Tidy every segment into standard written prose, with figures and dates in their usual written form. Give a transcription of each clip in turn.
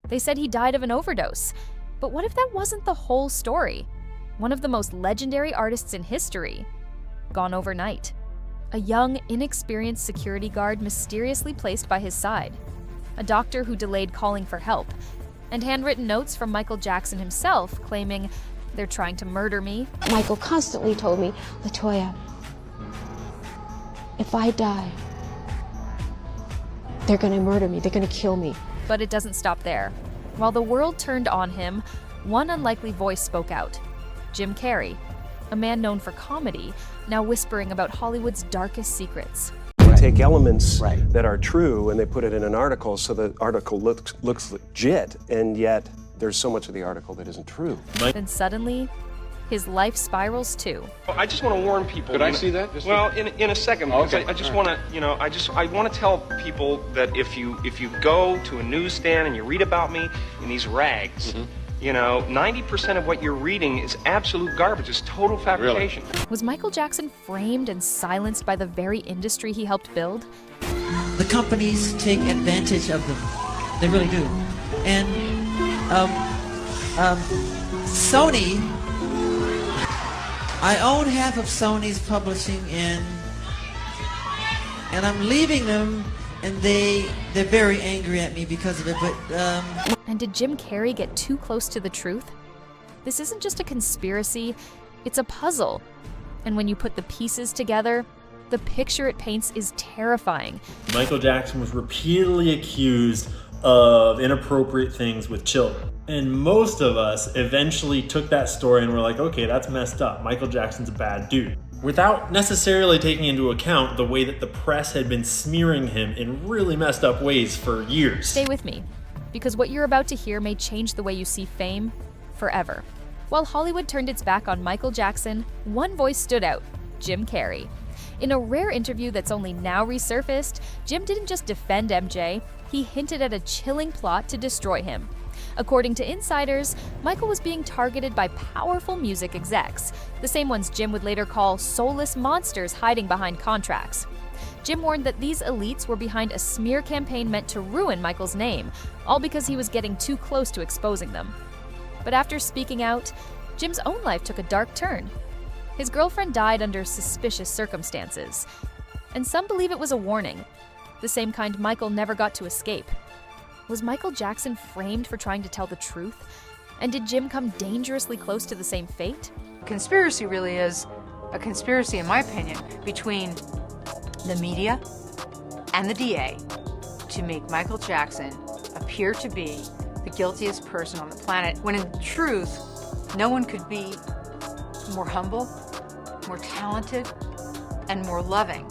They said he died of an overdose. But what if that wasn't the whole story? One of the most legendary artists in history, gone overnight. A young, inexperienced security guard mysteriously placed by his side. A doctor who delayed calling for help. And handwritten notes from Michael Jackson himself claiming, "They're trying to murder me." Michael constantly told me, "Latoya, if I die, they're gonna murder me, they're gonna kill me." But it doesn't stop there. While the world turned on him, one unlikely voice spoke out. Jim Carrey, a man known for comedy, now whispering about Hollywood's darkest secrets. They take elements that are true and they put it in an article so the article looks legit, and yet there's so much of the article that isn't true. Then suddenly, his life spirals too. I just want to warn people. Could I see that? Well, in a second, because I just want to, I want to tell people that if you go to a newsstand and you read about me in these rags, 90% of what you're reading is absolute garbage. It's total fabrication. Really? Was Michael Jackson framed and silenced by the very industry he helped build? The companies take advantage of them. They really do. And Sony, I own half of Sony's publishing, and I'm leaving them, and they're very angry at me because of it. But And did Jim Carrey get too close to the truth? This isn't just a conspiracy, it's a puzzle. And when you put the pieces together, the picture it paints is terrifying. Michael Jackson was repeatedly accused of inappropriate things with children. And most of us eventually took that story and were like, okay, that's messed up. Michael Jackson's a bad dude. Without necessarily taking into account the way that the press had been smearing him in really messed up ways for years. Stay with me, because what you're about to hear may change the way you see fame forever. While Hollywood turned its back on Michael Jackson, one voice stood out: Jim Carrey. In a rare interview that's only now resurfaced, Jim didn't just defend MJ, he hinted at a chilling plot to destroy him. According to insiders, Michael was being targeted by powerful music execs, the same ones Jim would later call soulless monsters hiding behind contracts. Jim warned that these elites were behind a smear campaign meant to ruin Michael's name, all because he was getting too close to exposing them. But after speaking out, Jim's own life took a dark turn. His girlfriend died under suspicious circumstances, and some believe it was a warning, the same kind Michael never got to escape. Was Michael Jackson framed for trying to tell the truth? And did Jim come dangerously close to the same fate? Conspiracy really is a conspiracy, in my opinion, between the media and the DA to make Michael Jackson appear to be the guiltiest person on the planet, when in truth, no one could be more humble, more talented, and more loving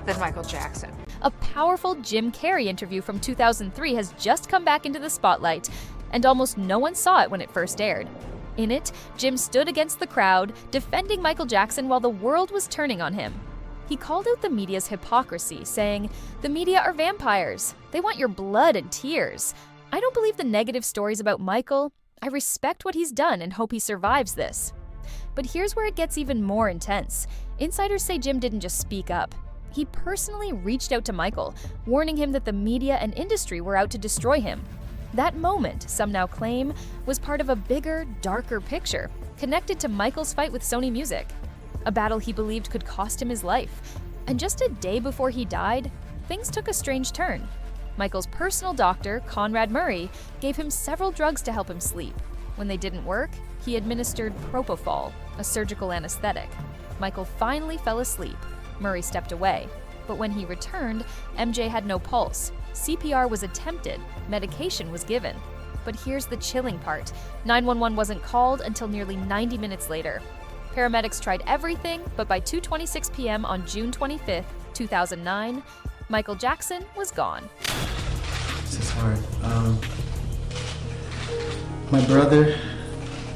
than Michael Jackson. A powerful Jim Carrey interview from 2003 has just come back into the spotlight, and almost no one saw it when it first aired. In it, Jim stood against the crowd, defending Michael Jackson while the world was turning on him. He called out the media's hypocrisy, saying, "The media are vampires. They want your blood and tears. I don't believe the negative stories about Michael. I respect what he's done and hope he survives this." But here's where it gets even more intense. Insiders say Jim didn't just speak up. He personally reached out to Michael, warning him that the media and industry were out to destroy him. That moment, some now claim, was part of a bigger, darker picture, connected to Michael's fight with Sony Music, a battle he believed could cost him his life. And just a day before he died, things took a strange turn. Michael's personal doctor, Conrad Murray, gave him several drugs to help him sleep. When they didn't work, he administered propofol, a surgical anesthetic. Michael finally fell asleep. Murray stepped away, but when he returned, MJ had no pulse. CPR was attempted, medication was given. But here's the chilling part. 911 wasn't called until nearly 90 minutes later. Paramedics tried everything, but by 2:26 p.m. on June 25th, 2009, Michael Jackson was gone. This is hard. My brother,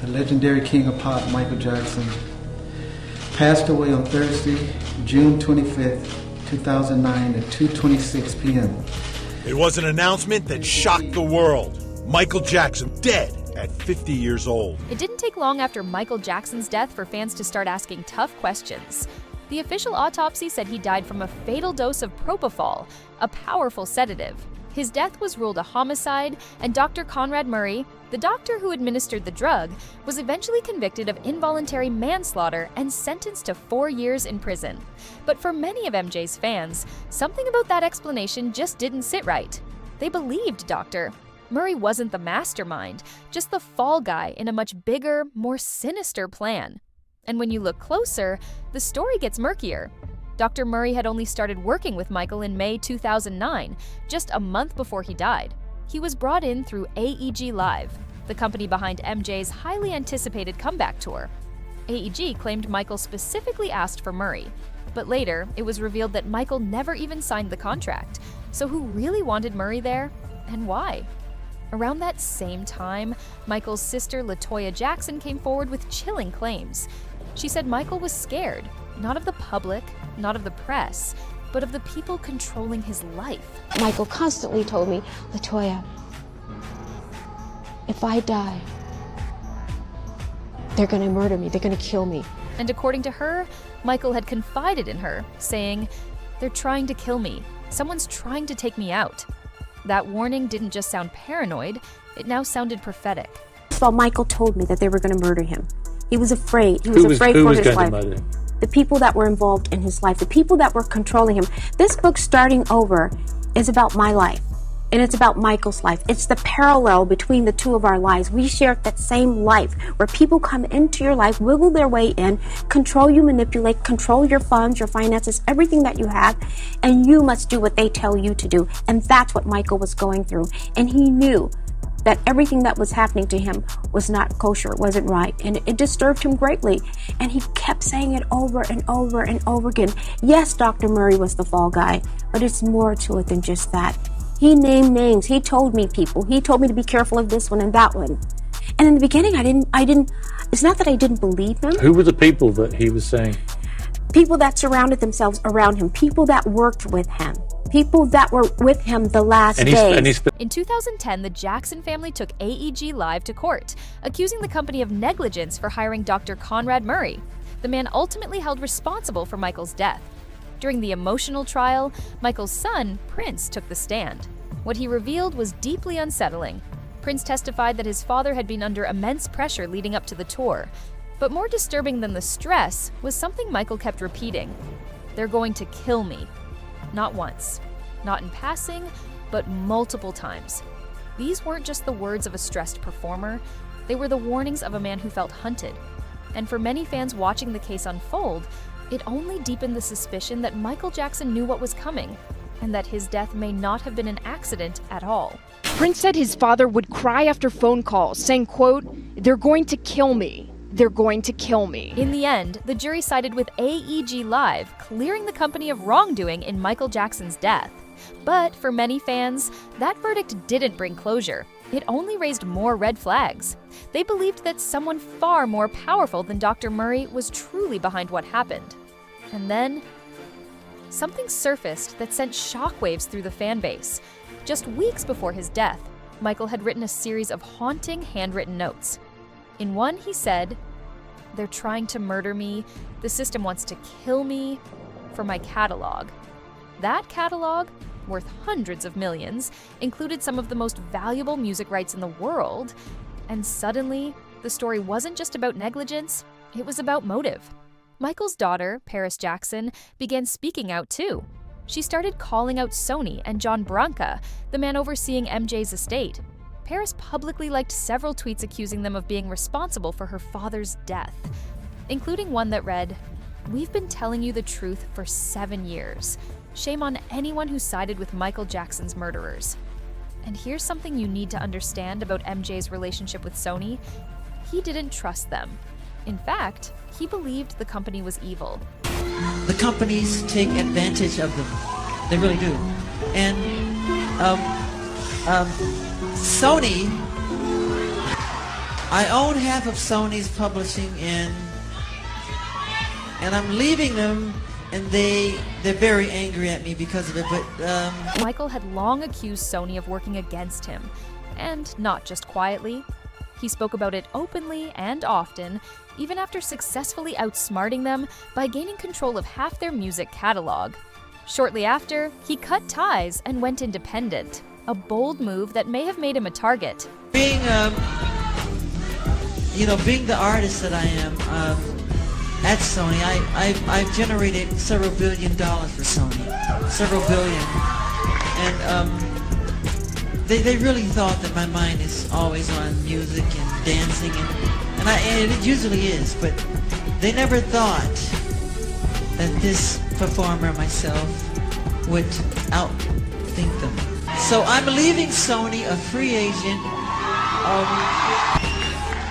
the legendary king of pop, Michael Jackson, passed away on Thursday, June 25th, 2009 at 2:26 p.m. It was an announcement that shocked the world. Michael Jackson dead at 50 years old. It didn't take long after Michael Jackson's death for fans to start asking tough questions. The official autopsy said he died from a fatal dose of propofol, a powerful sedative. His death was ruled a homicide, and Dr. Conrad Murray, the doctor who administered the drug, was eventually convicted of involuntary manslaughter and sentenced to 4 years in prison. But for many of MJ's fans, something about that explanation just didn't sit right. They believed Dr. Murray wasn't the mastermind, just the fall guy in a much bigger, more sinister plan. And when you look closer, the story gets murkier. Dr. Murray had only started working with Michael in May 2009, just a month before he died. He was brought in through AEG Live, the company behind MJ's highly anticipated comeback tour. AEG claimed Michael specifically asked for Murray, but later it was revealed that Michael never even signed the contract. So who really wanted Murray there, and why? Around that same time, Michael's sister LaToya Jackson came forward with chilling claims. She said Michael was scared, not of the public, not of the press, but of the people controlling his life. Michael constantly told me, LaToya, if I die, they're gonna murder me, they're gonna kill me. And according to her, Michael had confided in her, saying, "They're trying to kill me. Someone's trying to take me out." That warning didn't just sound paranoid, it now sounded prophetic. So Michael told me that they were going to murder him. He was afraid. He was afraid for his life. The people that were involved in his life, the people that were controlling him. This book, Starting Over, is about my life, and it's about Michael's life. It's the parallel between the two of our lives. We share that same life where people come into your life, wiggle their way in, control you, manipulate, control your funds, your finances, everything that you have, and you must do what they tell you to do. And that's what Michael was going through. And he knew that everything that was happening to him was not kosher, it wasn't right, and it disturbed him greatly. And he kept saying it over and over and over again. Yes, Dr. Murray was the fall guy, but it's more to it than just that. He named names. He told me people. He told me to be careful of this one and that one. And in the beginning, I didn't, it's not that I didn't believe him. Who were the people that he was saying? People that surrounded themselves around him, people that worked with him, people that were with him the last days. In 2010, the Jackson family took AEG Live to court, accusing the company of negligence for hiring Dr. Conrad Murray, the man ultimately held responsible for Michael's death. During the emotional trial, Michael's son, Prince, took the stand. What he revealed was deeply unsettling. Prince testified that his father had been under immense pressure leading up to the tour. But more disturbing than the stress was something Michael kept repeating. "They're going to kill me." Not once, not in passing, but multiple times. These weren't just the words of a stressed performer, they were the warnings of a man who felt hunted. And for many fans watching the case unfold, it only deepened the suspicion that Michael Jackson knew what was coming, and that his death may not have been an accident at all. Prince said his father would cry after phone calls, saying, quote, "They're going to kill me. They're going to kill me." In the end, the jury sided with AEG Live, clearing the company of wrongdoing in Michael Jackson's death. But for many fans, that verdict didn't bring closure. It only raised more red flags. They believed that someone far more powerful than Dr. Murray was truly behind what happened. And then, something surfaced that sent shockwaves through the fan base. Just weeks before his death, Michael had written a series of haunting handwritten notes. In one, he said, "They're trying to murder me. The system wants to kill me for my catalog." That catalog, worth hundreds of millions, included some of the most valuable music rights in the world. And suddenly, the story wasn't just about negligence, it was about motive. Michael's daughter, Paris Jackson, began speaking out too. She started calling out Sony and John Branca, the man overseeing MJ's estate. Paris publicly liked several tweets accusing them of being responsible for her father's death, including one that read, "We've been telling you the truth for 7 years. Shame on anyone who sided with Michael Jackson's murderers." And here's something you need to understand about MJ's relationship with Sony. He didn't trust them. In fact, he believed the company was evil. The companies take advantage of them. They really do. And Sony, I own half of Sony's publishing, and I'm leaving them, and they're very angry at me because of it. But Michael had long accused Sony of working against him, and not just quietly. He spoke about it openly and often, even after successfully outsmarting them by gaining control of half their music catalog. Shortly after, he cut ties and went independent. a bold move that may have made him a target. Being the artist that I am at Sony, I've generated several $1 billion for Sony, several billion, and they really thought that my mind is always on music and dancing, and it usually is, but they never thought that this performer, myself, would outthink them. So I'm leaving Sony a free agent,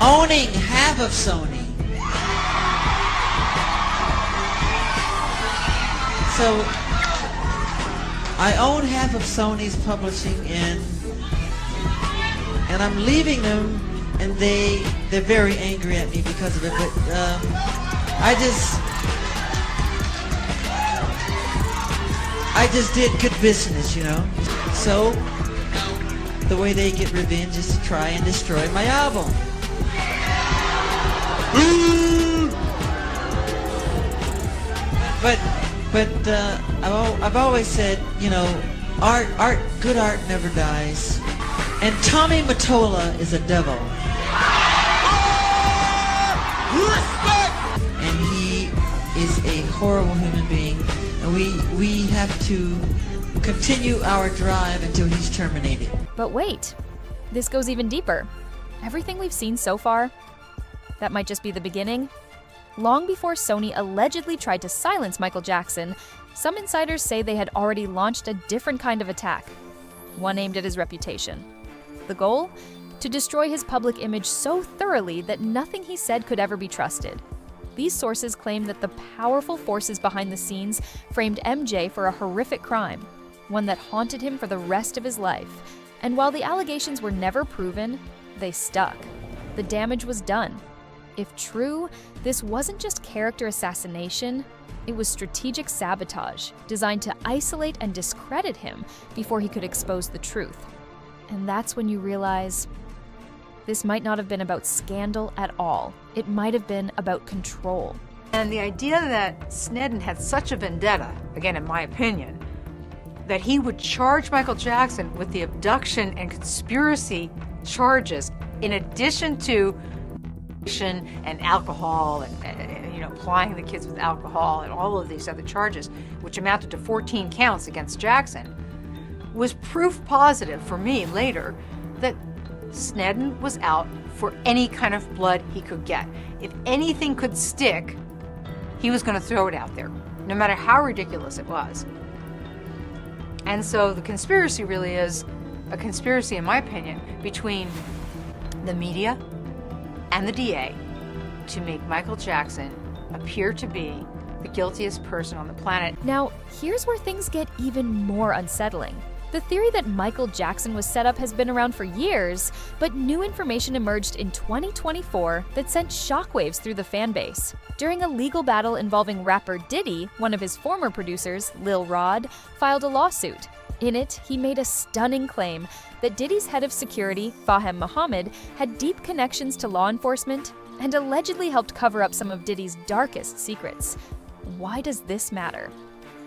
owning half of Sony. So I own half of Sony's publishing, and I'm leaving them, and they're very angry at me because of it. But I just did good business, you know. So the way they get revenge is to try and destroy my album. But I've always said, you know, good art never dies. And Tommy Mottola is a devil. And he is a horrible human being. And we have to continue our drive until he's terminated. But wait, this goes even deeper. Everything we've seen so far, that might just be the beginning. Long before Sony allegedly tried to silence Michael Jackson, some insiders say they had already launched a different kind of attack, one aimed at his reputation. The goal? To destroy his public image so thoroughly that nothing he said could ever be trusted. These sources claim that the powerful forces behind the scenes framed MJ for a horrific crime, one that haunted him for the rest of his life. And while the allegations were never proven, they stuck. The damage was done. If true, this wasn't just character assassination, it was strategic sabotage designed to isolate and discredit him before he could expose the truth. And that's when you realize this might not have been about scandal at all. It might have been about control. And the idea that Sneddon had such a vendetta, again in my opinion, that he would charge Michael Jackson with the abduction and conspiracy charges in addition to and alcohol and plying the kids with alcohol and all of these other charges, which amounted to 14 counts against Jackson, was proof positive for me later that Sneddon was out for any kind of blood he could get. If anything could stick, he was going to throw it out there, no matter how ridiculous it was. And so the conspiracy really is a conspiracy, in my opinion, between the media and the DA to make Michael Jackson appear to be the guiltiest person on the planet. Now, here's where things get even more unsettling. The theory that Michael Jackson was set up has been around for years, but new information emerged in 2024 that sent shockwaves through the fan base. During a legal battle involving rapper Diddy, one of his former producers, Lil Rod, filed a lawsuit. In it, he made a stunning claim that Diddy's head of security, Fahem Mohammed, had deep connections to law enforcement and allegedly helped cover up some of Diddy's darkest secrets. Why does this matter?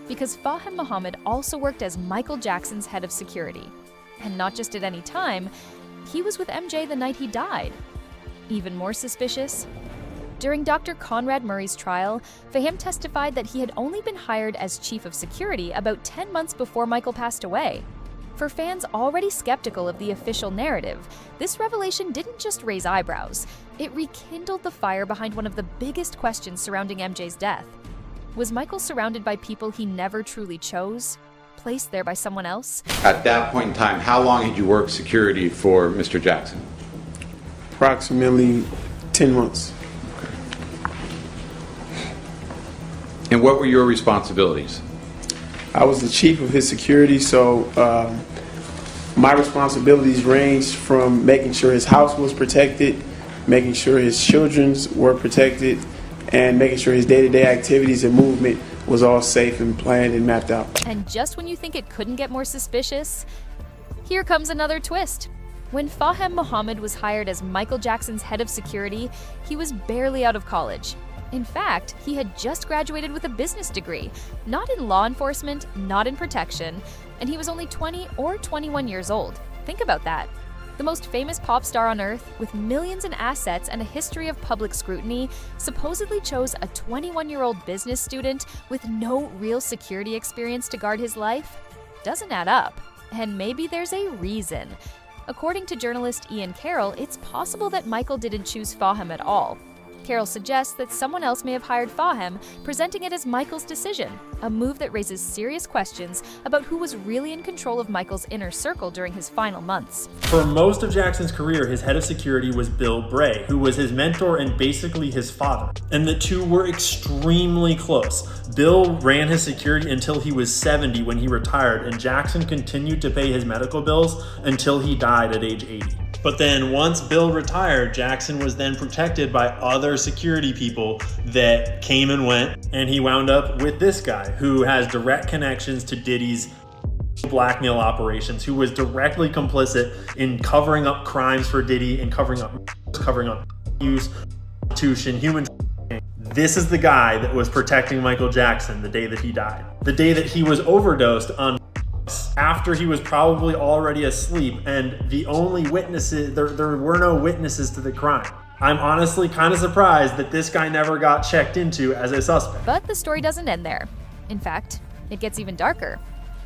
Because Fahem Mohammed also worked as Michael Jackson's head of security. And not just at any time, he was with MJ the night he died. Even more suspicious? During Dr. Conrad Murray's trial, Fahem testified that he had only been hired as chief of security about 10 months before Michael passed away. For fans already skeptical of the official narrative, this revelation didn't just raise eyebrows, it rekindled the fire behind one of the biggest questions surrounding MJ's death. Was Michael surrounded by people he never truly chose? Placed there by someone else? At that point in time, how long had you worked security for Mr. Jackson? Approximately 10 months. And what were your responsibilities? I was the chief of his security, so my responsibilities ranged from making sure his house was protected, making sure his children were protected, and making sure his day-to-day activities and movement was all safe and planned and mapped out. And just when you think it couldn't get more suspicious, here comes another twist. When Fahem Mohammed was hired as Michael Jackson's head of security, he was barely out of college. In fact, he had just graduated with a business degree, not in law enforcement, not in protection, and he was only 20 or 21 years old. Think about that. The most famous pop star on earth, with millions in assets and a history of public scrutiny, supposedly chose a 21-year-old business student with no real security experience to guard his life? Doesn't add up. And maybe there's a reason. According to journalist Ian Carroll, it's possible that Michael didn't choose Fahim at all. Carroll suggests that someone else may have hired Fahim, presenting it as Michael's decision, a move that raises serious questions about who was really in control of Michael's inner circle during his final months. For most of Jackson's career, his head of security was Bill Bray, who was his mentor and basically his father. And the two were extremely close. Bill ran his security until he was 70 when he retired, and Jackson continued to pay his medical bills until he died at age 80. But then once Bill retired, Jackson was then protected by other security people that came and went, and he wound up with this guy who has direct connections to Diddy's blackmail operations, who was directly complicit in covering up crimes for Diddy and covering up use, prostitution, human. This is the guy that was protecting Michael Jackson the day that he died. The day that he was overdosed on after he was probably already asleep, and the only witnesses, there were no witnesses to the crime. I'm honestly kind of surprised that this guy never got checked into as a suspect. But the story doesn't end there. In fact, it gets even darker.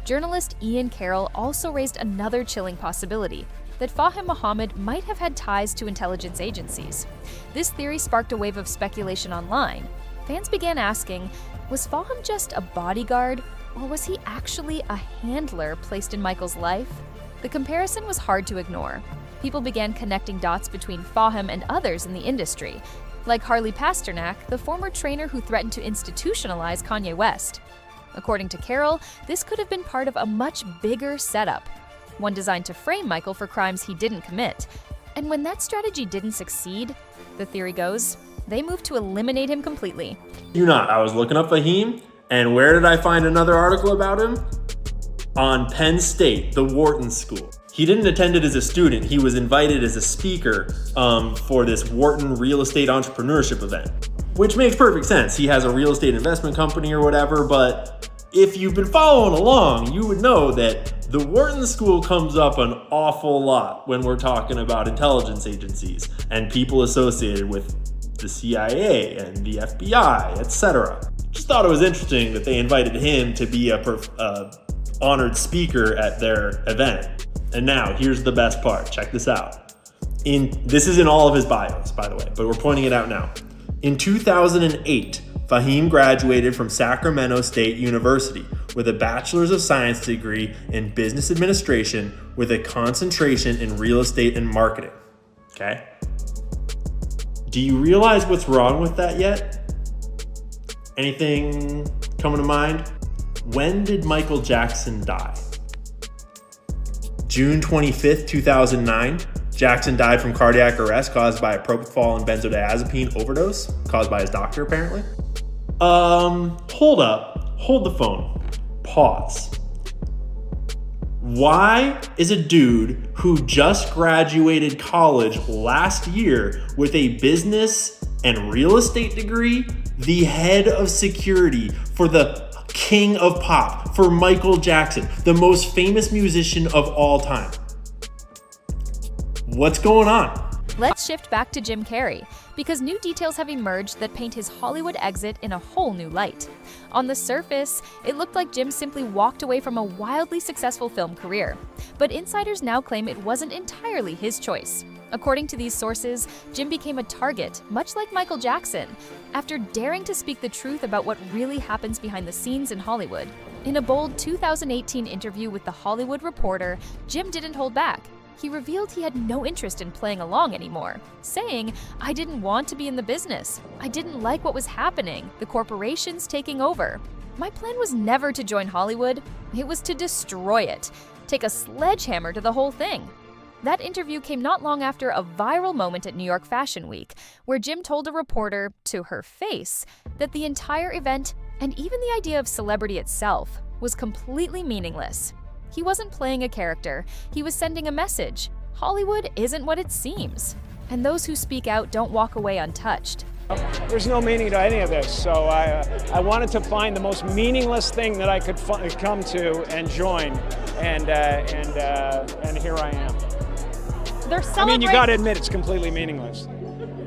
Journalist Ian Carroll also raised another chilling possibility, that Fahim Muhammad might have had ties to intelligence agencies. This theory sparked a wave of speculation online. Fans began asking, was Fahim just a bodyguard, or was he actually a handler placed in Michael's life? The comparison was hard to ignore. People began connecting dots between Fahim and others in the industry, like Harley Pasternak, the former trainer who threatened to institutionalize Kanye West. According to Carroll, this could have been part of a much bigger setup, one designed to frame Michael for crimes he didn't commit. And when that strategy didn't succeed, the theory goes, they moved to eliminate him completely. I was looking up Fahim, and where did I find another article about him? On Penn State, the Wharton School. He didn't attend it as a student, he was invited as a speaker for this Wharton real estate entrepreneurship event. Which makes perfect sense. He has a real estate investment company or whatever, but if you've been following along, you would know that the Wharton School comes up an awful lot when we're talking about intelligence agencies and people associated with the CIA and the FBI, etc. Just thought it was interesting that they invited him to be a honored speaker at their event. And now, here's the best part. Check this out. This is in all of his bios, by the way, but we're pointing it out now. In 2008, Fahim graduated from Sacramento State University with a Bachelor's of Science degree in Business Administration with a concentration in real estate and marketing. Okay? Do you realize what's wrong with that yet? Anything coming to mind? When did Michael Jackson die? June 25th, 2009. Jackson died from cardiac arrest caused by a propofol and benzodiazepine overdose, caused by his doctor apparently. Hold up. Hold the phone. Pause. Why is a dude who just graduated college last year with a business and real estate degree the head of security for the king of pop, for Michael Jackson, the most famous musician of all time? What's going on? Let's shift back to Jim Carrey, because new details have emerged that paint his Hollywood exit in a whole new light. On the surface, it looked like Jim simply walked away from a wildly successful film career, but insiders now claim it wasn't entirely his choice. According to these sources, Jim became a target, much like Michael Jackson, after daring to speak the truth about what really happens behind the scenes in Hollywood. In a bold 2018 interview with The Hollywood Reporter, Jim didn't hold back. He revealed he had no interest in playing along anymore, saying, "I didn't want to be in the business. I didn't like what was happening, the corporations taking over. My plan was never to join Hollywood. It was to destroy it, take a sledgehammer to the whole thing." That interview came not long after a viral moment at New York Fashion Week, where Jim told a reporter, to her face, that the entire event, and even the idea of celebrity itself, was completely meaningless. He wasn't playing a character, he was sending a message. Hollywood isn't what it seems. And those who speak out don't walk away untouched. There's no meaning to any of this, so I wanted to find the most meaningless thing that I could come to and join, and here I am. They're celebrating. I mean, you got to admit it's completely meaningless.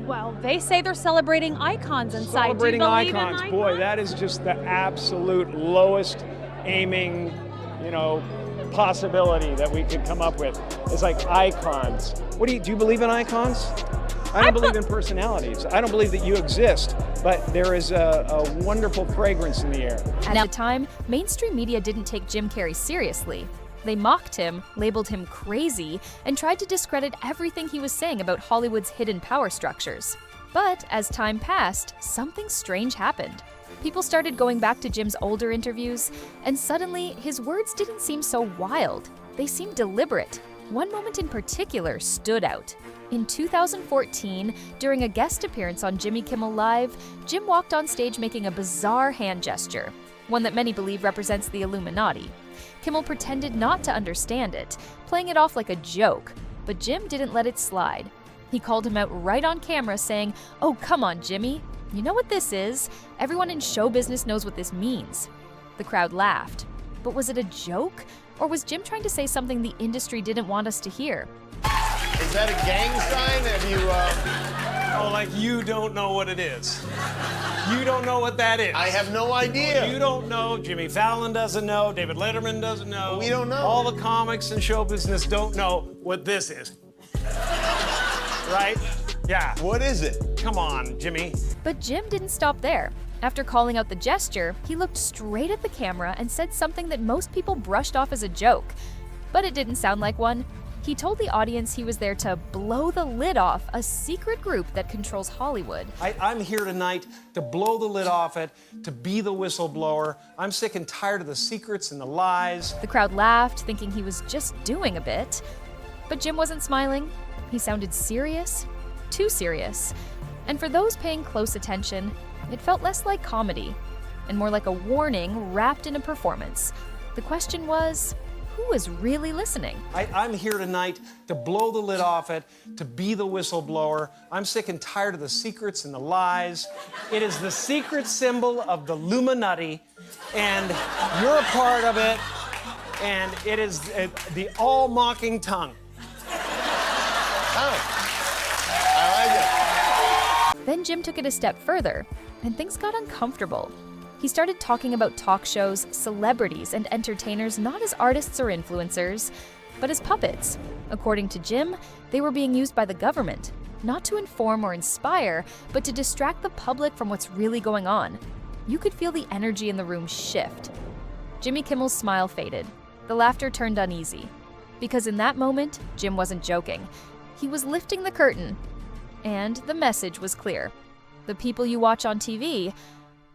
Well, they say they're celebrating icons inside. Celebrating Do you believe icons, in boy, that is just the absolute lowest aiming, possibility that we could come up with. It's like icons. What do you believe in icons? I don't believe in personalities. I don't believe that you exist, but there is a wonderful fragrance in the air. At the time, mainstream media didn't take Jim Carrey seriously. They mocked him, labeled him crazy, and tried to discredit everything he was saying about Hollywood's hidden power structures. But as time passed, something strange happened. People started going back to Jim's older interviews, and suddenly his words didn't seem so wild. They seemed deliberate. One moment in particular stood out. In 2014, during a guest appearance on Jimmy Kimmel Live, Jim walked on stage making a bizarre hand gesture, one that many believe represents the Illuminati. Kimmel pretended not to understand it, playing it off like a joke, but Jim didn't let it slide. He called him out right on camera, saying, "Oh, come on, Jimmy. You know what this is? Everyone in show business knows what this means." The crowd laughed. But was it a joke? Or was Jim trying to say something the industry didn't want us to hear? Is that a gang sign? Have you, Oh, like you don't know what it is. You don't know what that is. I have no idea. You don't know. Jimmy Fallon doesn't know. David Letterman doesn't know. We don't know. All the comics and show business don't know what this is. Right? Yeah. What is it? Come on, Jimmy. But Jim didn't stop there. After calling out the gesture, he looked straight at the camera and said something that most people brushed off as a joke. But it didn't sound like one. He told the audience he was there to blow the lid off a secret group that controls Hollywood. I'm here tonight to blow the lid off it, to be the whistleblower. I'm sick and tired of the secrets and the lies. The crowd laughed, thinking he was just doing a bit. But Jim wasn't smiling. He sounded serious, too serious. And for those paying close attention, it felt less like comedy and more like a warning wrapped in a performance. The question was, who was really listening? I'm here tonight to blow the lid off it, to be the whistleblower. I'm sick and tired of the secrets and the lies. It is the secret symbol of the Illuminati, and you're a part of it, and it is the all-mocking tongue. Oh, I like it. Then Jim took it a step further, and things got uncomfortable. He started talking about talk shows, celebrities, and entertainers not as artists or influencers, but as puppets. According to Jim, they were being used by the government, not to inform or inspire, but to distract the public from what's really going on. You could feel the energy in the room shift. Jimmy Kimmel's smile faded. The laughter turned uneasy. Because in that moment, Jim wasn't joking. He was lifting the curtain. And the message was clear. The people you watch on TV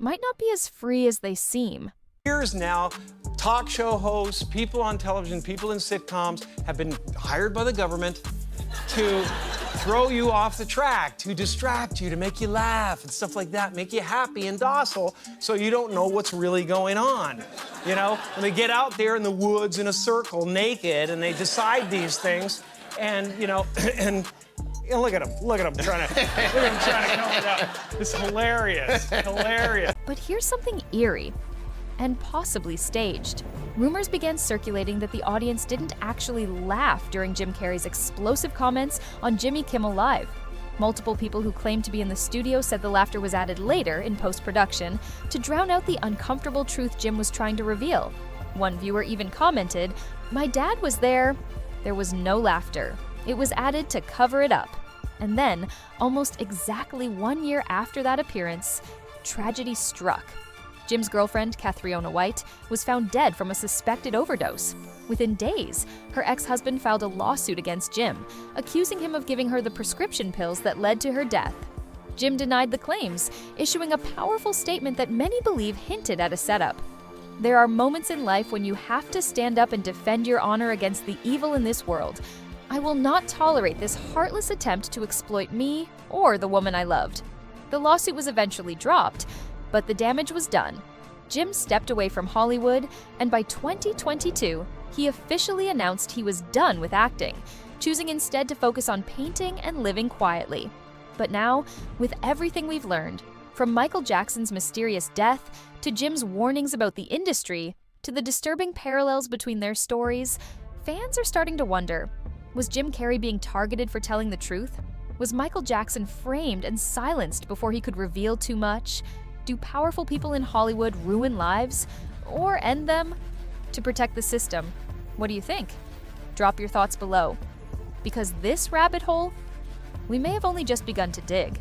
might not be as free as they seem. Years now, talk show hosts, people on television, people in sitcoms have been hired by the government to throw you off the track, to distract you, to make you laugh and stuff like that, make you happy and docile so you don't know what's really going on. You know, when they get out there in the woods in a circle naked and they decide these things and, you know, and look at him trying to come it up. It's hilarious, hilarious. But here's something eerie and possibly staged. Rumors began circulating that the audience didn't actually laugh during Jim Carrey's explosive comments on Jimmy Kimmel Live. Multiple people who claimed to be in the studio said the laughter was added later in post-production to drown out the uncomfortable truth Jim was trying to reveal. One viewer even commented, "My dad was there. There was no laughter. It was added to cover it up." And then, almost exactly 1 year after that appearance, tragedy struck. Jim's girlfriend, Catriona White, was found dead from a suspected overdose. Within days, her ex-husband filed a lawsuit against Jim, accusing him of giving her the prescription pills that led to her death. Jim denied the claims, issuing a powerful statement that many believe hinted at a setup. There are moments in life when you have to stand up and defend your honor against the evil in this world. I will not tolerate this heartless attempt to exploit me or the woman I loved. The lawsuit was eventually dropped, but the damage was done. Jim stepped away from Hollywood, and by 2022, he officially announced he was done with acting, choosing instead to focus on painting and living quietly. But now, with everything we've learned, from Michael Jackson's mysterious death to Jim's warnings about the industry to the disturbing parallels between their stories, fans are starting to wonder, was Jim Carrey being targeted for telling the truth? Was Michael Jackson framed and silenced before he could reveal too much? Do powerful people in Hollywood ruin lives or end them to protect the system? What do you think? Drop your thoughts below. Because this rabbit hole, we may have only just begun to dig.